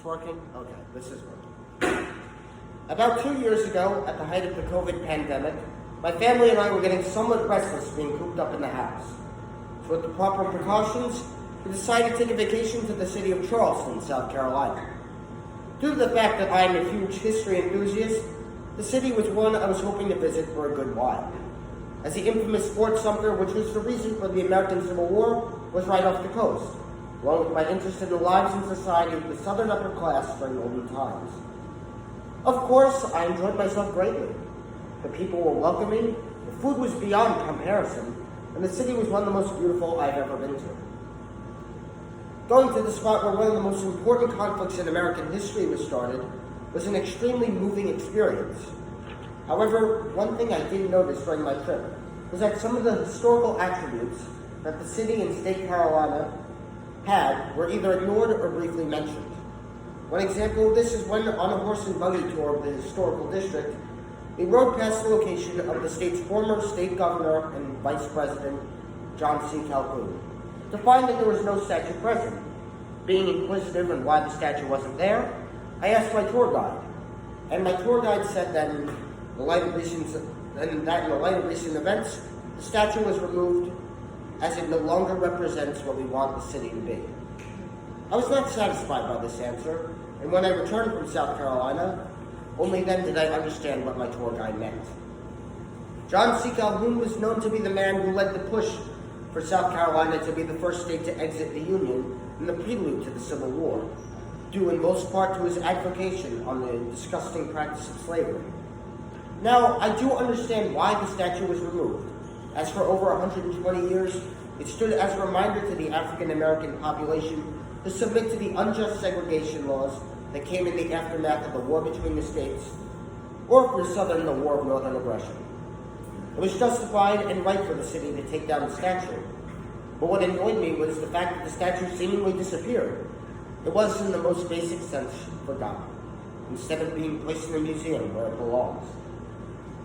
working? Okay, this is working. About 2 years ago, at the height of the COVID pandemic, my family and I were getting somewhat restless being cooped up in the house. So with the proper precautions, we decided to take a vacation to the city of Charleston, South Carolina. Due to the fact that I am a huge history enthusiast, the city was one I was hoping to visit for a good while, as the infamous Fort Sumter, which was the reason for the American Civil War, was right off the coast, along with my interest in the lives and society of the Southern upper class during olden times. Of course, I enjoyed myself greatly. The people were welcoming, the food was beyond comparison, and the city was one of the most beautiful I've ever been to. Going to the spot where one of the most important conflicts in American history was started was an extremely moving experience. However, one thing I did notice during my trip was that some of the historical attributes that the city and state Carolina had were either ignored or briefly mentioned. One example of this is when, on a horse and buggy tour of the historical district, we rode past the location of the state's former state governor and vice president, John C. Calhoun, to find that there was no statue present. Being inquisitive on why the statue wasn't there, I asked my tour guide, and my tour guide said that in the light of recent events, the statue was removed as it no longer represents what we want the city to be. I was not satisfied by this answer, and when I returned from South Carolina, only then did I understand what my tour guide meant. John C. Calhoun was known to be the man who led the push for South Carolina to be the first state to exit the Union in the prelude to the Civil War, due in most part to his advocacy on the disgusting practice of slavery. Now, I do understand why the statue was removed, as for over 120 years, it stood as a reminder to the African American population to submit to the unjust segregation laws that came in the aftermath of the war between the states, or for Southern, the War of Northern Aggression. It was justified and right for the city to take down the statue, but what annoyed me was the fact that the statue seemingly disappeared. It was, in the most basic sense, forgotten, instead of being placed in a museum where it belongs.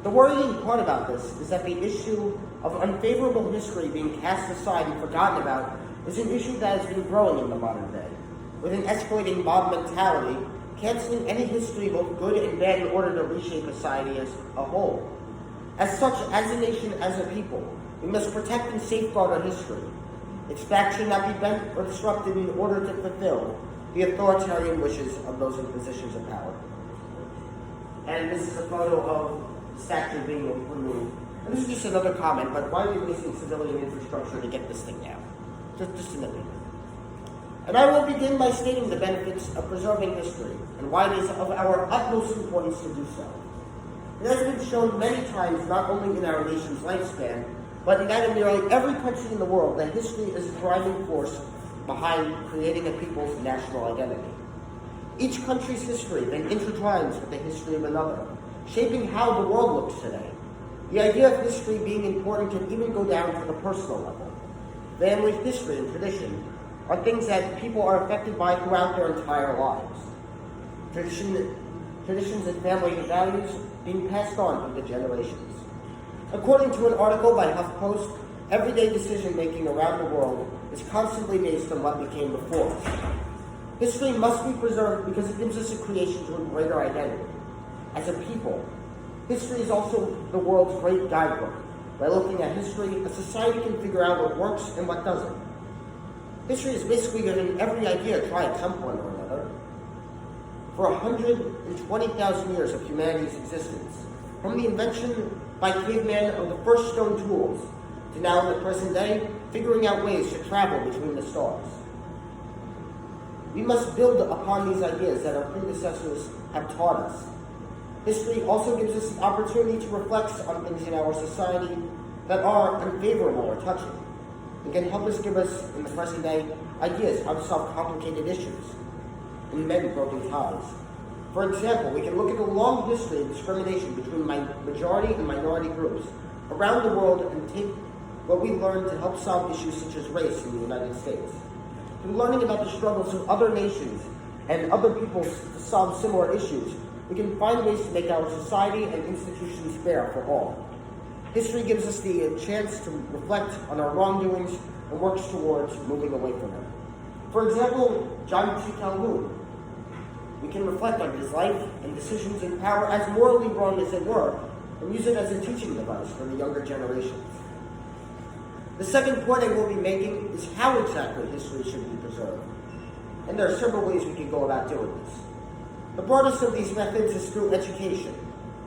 The worrying part about this is that the issue of unfavorable history being cast aside and forgotten about is an issue that has been growing in the modern day, with an escalating mob mentality canceling any history, both good and bad, in order to reshape society as a whole. As such, as a nation, as a people, we must protect and safeguard our history. Its facts should not be bent or disrupted in order to fulfill the authoritarian wishes of those in positions of power. And this is a photo of the statue being removed. And this is just another comment, but why are we wasting civilian infrastructure to get this thing down? Just an opinion. And I will begin by stating the benefits of preserving history and why it is of our utmost importance to do so. It has been shown many times, not only in our nation's lifespan, but in that of nearly every country in the world, that history is a driving force behind creating a people's national identity. Each country's history then intertwines with the history of another, shaping how the world looks today. The idea of history being important can even go down to the personal level. Family history and tradition are things that people are affected by throughout their entire lives. Traditions and family values being passed on through the generations. According to an article by HuffPost, everyday decision-making around the world is constantly based on what became before us. History must be preserved because it gives us a creation to a greater identity. As a people, history is also the world's great guidebook. By looking at history, a society can figure out what works and what doesn't. History is basically giving every idea a try at some point or another. For 120,000 years of humanity's existence, from the invention by caveman of the first stone tools, to now in the present day, figuring out ways to travel between the stars. We must build upon these ideas that our predecessors have taught us. History also gives us the opportunity to reflect on things in our society that are unfavorable or touching. It can help us give us, in the present day, ideas how to solve complicated issues and mend broken ties. For example, we can look at the long history of discrimination between majority and minority groups around the world and take what we learned to help solve issues such as race in the United States. Through learning about the struggles of other nations and other peoples to solve similar issues, we can find ways to make our society and institutions fair for all. History gives us the chance to reflect on our wrongdoings and works towards moving away from them. For example, John C. Calhoun we can reflect on his life and decisions in power, as morally wrong as they were, and use it as a teaching device for the younger generations. The second point I will be making is how exactly history should be preserved. And there are several ways we can go about doing this. The broadest of these methods is through education.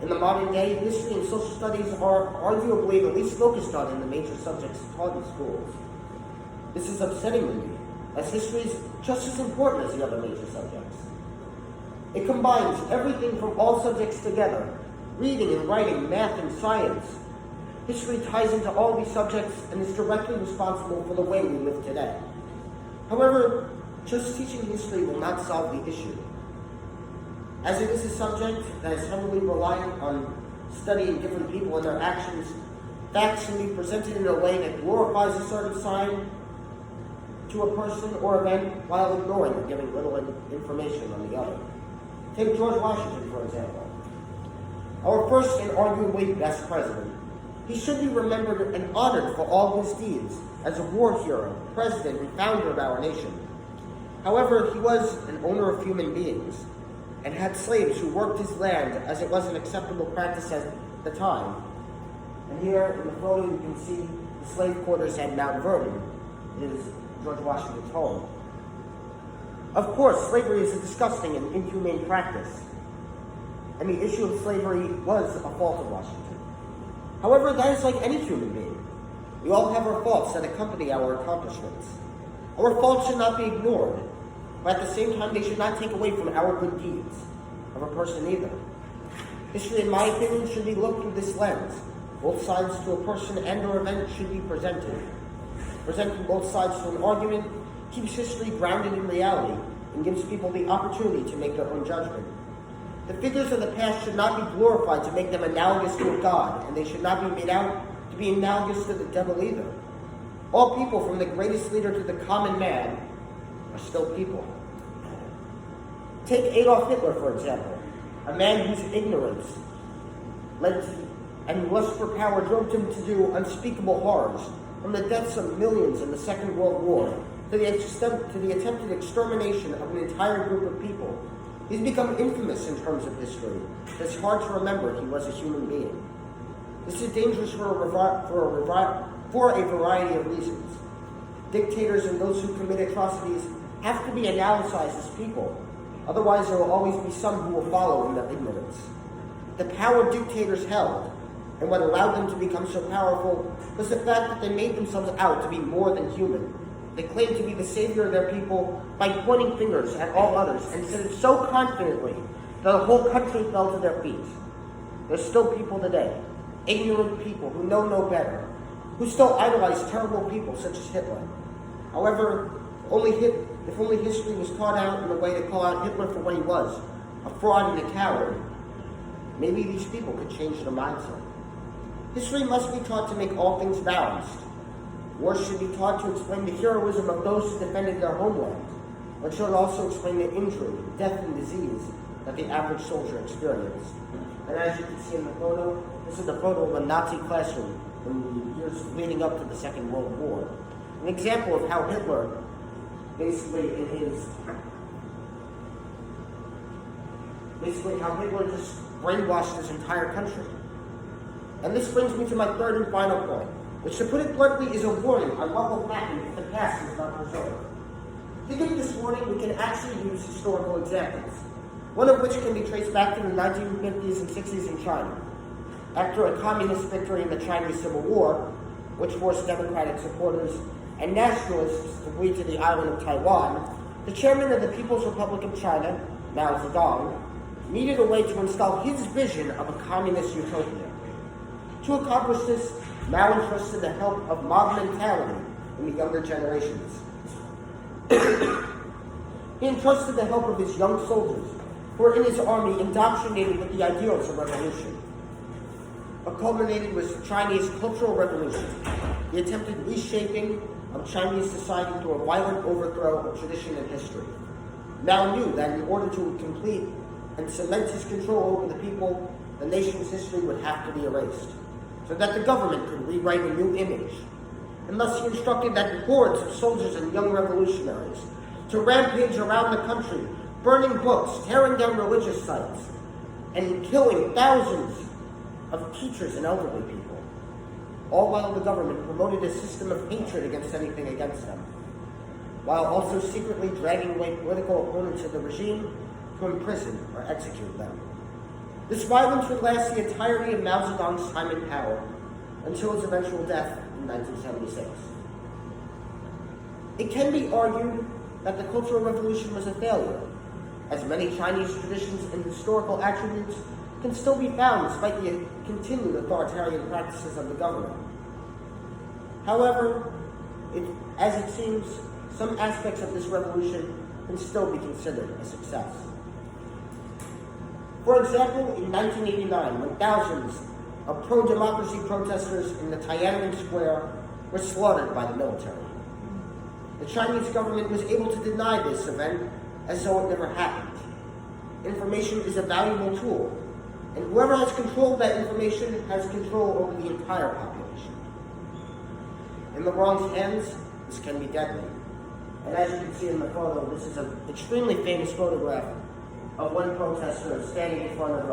In the modern day, history and social studies are arguably the least focused on in the major subjects taught in schools. This is upsetting to me, as history is just as important as the other major subjects. It combines everything from all subjects together: reading and writing, math and science. History ties into all these subjects and is directly responsible for the way we live today. However, just teaching history will not solve the issue, as it is a subject that is heavily reliant on studying different people and their actions. Facts can be presented in a way that glorifies a certain sign to a person or event while ignoring or giving little information on the other. Take George Washington, for example. Our first and arguably best president. He should be remembered and honored for all his deeds as a war hero, president, and founder of our nation. However, he was an owner of human beings and had slaves who worked his land as it was an acceptable practice at the time. And here in the photo you can see the slave quarters at Mount Vernon. It is George Washington's home. Of course, slavery is a disgusting and inhumane practice, and the issue of slavery was a fault of Washington. However, that is like any human being. We all have our faults that accompany our accomplishments. Our faults should not be ignored, but at the same time, they should not take away from our good deeds of a person either. History, in my opinion, should be looked through this lens. Both sides to a person and or event should be presented. Presenting both sides to an argument keeps history grounded in reality and gives people the opportunity to make their own judgment. The figures of the past should not be glorified to make them analogous to a god, and they should not be made out to be analogous to the devil either. All people, from the greatest leader to the common man, are still people. Take Adolf Hitler, for example, a man whose ignorance and lust for power drove him to do unspeakable horrors, from the deaths of millions in the Second World War to the attempted extermination of an entire group of people. He's become infamous in terms of history. It's hard to remember he was a human being. This is dangerous for a variety of reasons. Dictators and those who commit atrocities have to be analyzed as people. Otherwise, there will always be some who will follow in their ignorance. The power dictators held, and what allowed them to become so powerful, was the fact that they made themselves out to be more than human. They claimed to be the savior of their people by pointing fingers at all others, and said it so confidently that the whole country fell to their feet. There's still people today, ignorant people who know no better, who still idolize terrible people such as Hitler. However, if only history was taught out in a way to call out Hitler for what he was, a fraud and a coward, maybe these people could change their mindset. History must be taught to make all things balanced. Wars should be taught to explain the heroism of those who defended their homeland, but should also explain the injury, death, and disease that the average soldier experienced. And as you can see in the photo, this is the photo of a Nazi classroom in the years leading up to the Second World War. An example of how Hitler, how Hitler just brainwashed his entire country. And this brings me to my third and final point, which, to put it bluntly, is a warning on what will happen if the past is not preserved. To give this warning, we can actually use historical examples, one of which can be traced back to the 1950s and 60s in China. After a communist victory in the Chinese Civil War, which forced democratic supporters and nationalists to flee to the island of Taiwan, the chairman of the People's Republic of China, Mao Zedong, needed a way to install his vision of a communist utopia. To accomplish this, Mao entrusted the help of mob mentality in the younger generations. He entrusted the help of his young soldiers, who were in his army indoctrinated with the ideals of revolution. What culminated was the Chinese Cultural Revolution, the attempted reshaping of Chinese society through a violent overthrow of tradition and history. Mao knew that in order to complete and cement his control over the people, the nation's history would have to be erased, so that the government could rewrite a new image. And thus he instructed that hordes of soldiers and young revolutionaries to rampage around the country, burning books, tearing down religious sites, and killing thousands of teachers and elderly people, all while the government promoted a system of hatred against anything against them, while also secretly dragging away political opponents of the regime to imprison or execute them. This violence would last the entirety of Mao Zedong's time in power until his eventual death in 1976. It can be argued that the Cultural Revolution was a failure, as many Chinese traditions and historical attributes can still be found despite the continued authoritarian practices of the government. However, as it seems, some aspects of this revolution can still be considered a success. For example, in 1989, when thousands of pro-democracy protesters in the Tiananmen Square were slaughtered by the military, the Chinese government was able to deny this event as though it never happened. Information is a valuable tool, and whoever has control of that information has control over the entire population. In the wrong hands, this can be deadly. And as you can see in the photo, this is an extremely famous photograph of one protester standing in front of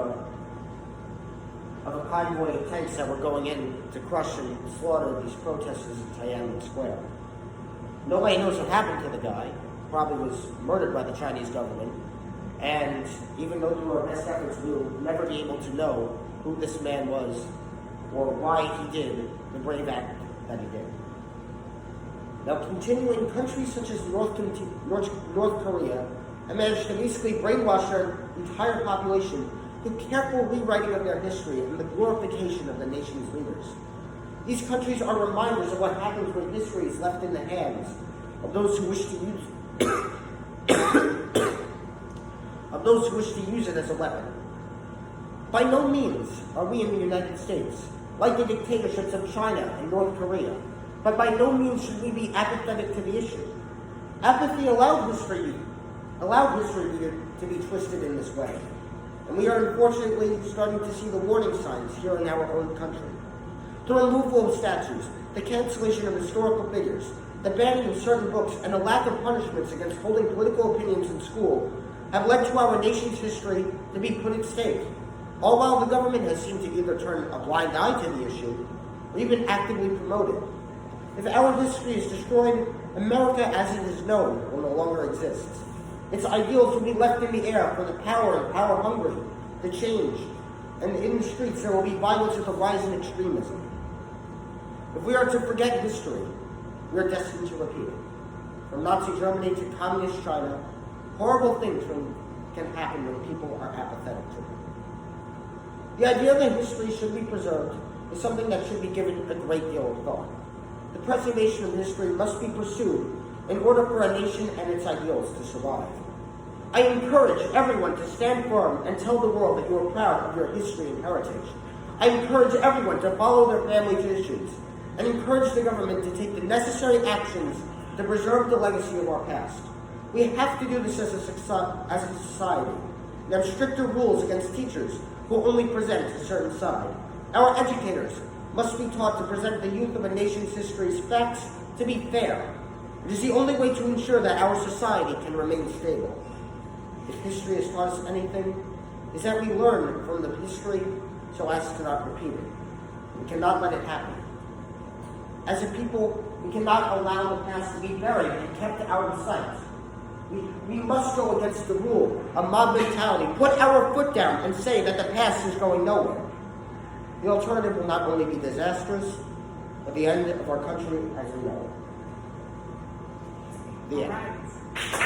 a convoy of tanks that were going in to crush and slaughter these protesters in Tiananmen Square. Nobody knows what happened to the guy. Probably was murdered by the Chinese government. And even though through our best efforts, we will never be able to know who this man was or why he did the brave act that he did. Now, continuing, countries such as North Korea have managed to basically brainwash their entire population through careful rewriting of their history and the glorification of the nation's leaders. These countries are reminders of what happens when history is left in the hands of those who wish to use it as a weapon. By no means are we in the United States like the dictatorships of China and North Korea, but by no means should we be apathetic to the issue. Apathy allowed history to be twisted in this way, and we are unfortunately starting to see the warning signs here in our own country. The removal of statues, the cancellation of historical figures, the banning of certain books, and the lack of punishments against holding political opinions in school have led to our nation's history to be put at stake, all while the government has seemed to either turn a blind eye to the issue or even actively promote it. If our history is destroyed, America as it is known will no longer exist. Its ideals will be left in the air for the power and power-hungry to change, and in the streets there will be violence with a rise in extremism. If we are to forget history, we are destined to repeat it. From Nazi Germany to Communist China, horrible things can happen when people are apathetic to it. The idea that history should be preserved is something that should be given a great deal of thought. The preservation of history must be pursued in order for a nation and its ideals to survive. I encourage everyone to stand firm and tell the world that you are proud of your history and heritage. I encourage everyone to follow their family traditions and encourage the government to take the necessary actions to preserve the legacy of our past. We have to do this as a society and have stricter rules against teachers who only present a certain side. Our educators must be taught to present the youth of a nation's history's facts to be fair. It is the only way to ensure that our society can remain stable. If history has taught us anything, is that we learn from the history so as to not repeat it. We cannot let it happen. As a people, we cannot allow the past to be buried and kept out of sight. We must go against the rule, a mob mentality, put our foot down and say that the past is going nowhere. The alternative will not only be disastrous, but the end of our country as we know it. The end.